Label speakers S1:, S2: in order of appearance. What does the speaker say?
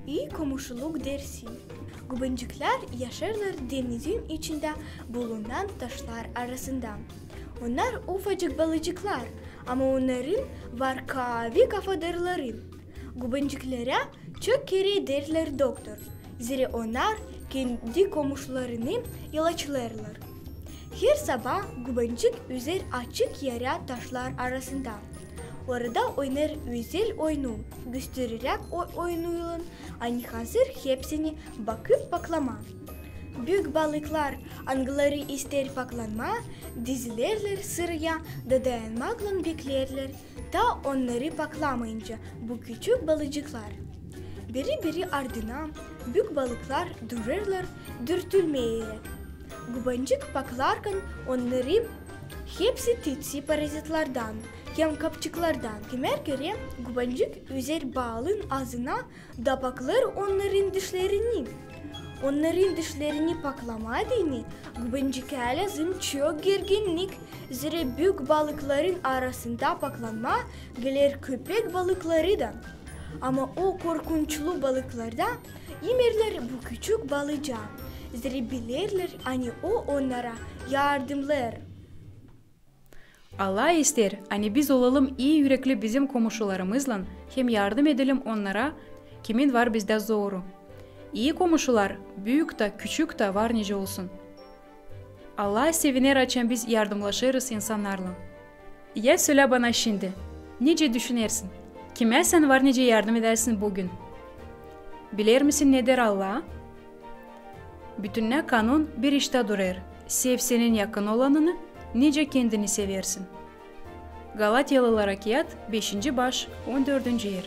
S1: İyi komşuluk dersi. Güvencikler yaşarlar denizin içinde bulunan taşlar arasında. Onlar ufacık balıcıklar ama onların var kavi kafadarları. Güvenciklere çok kere derler doktor. Zira onlar kendi komşularını ilaçlarlar. Her sabah güvencik yüzer açık yere taşlar arasında. Orada oynar özel oyunu göstererek oyunun hani hazır hepsini bakıp paklama. Büyük balıklar angaları ister paklanma, dizilerler sıraya da dayanmakla beklerler da onları paklamayınca bu küçük balıcıklar. Biri ardına büyük balıklar dururlar dürtülmeyerek. Güvencik paklarken onları hepsi titsi parazitlardan, hem kapçıklardan. Kemer göre güvencik üzer balın ağzına da paklar onların dişlerini. Onların dişlerini paklamadığını güvenciklere lazım çok gerginlik. Zira büyük balıkların arasında paklanma gelir köpek balıklarıdan. Ama o korkunçlu balıklarda yemerler bu küçük balıca. Zira bilirler hani o onlara yardımlar.
S2: Allah ister, hani biz olalım iyi yürekli bizim komşularımızla, hem yardım edelim onlara, kimin var bizde zoru. İyi komşular, büyük de küçük de var nice olsun. Allah seviner açan biz yardımlaşırız insanlarla. Ya söyle bana şimdi, nice düşünersin? Kime sen var nice yardım edersin bugün? Bilir misin ne der Allah? Bütününe kanun bir işte durur. Sev senin yakın olanını, nice kendini seversin. Galatyalılara Kiyat 5. baş 14. yer.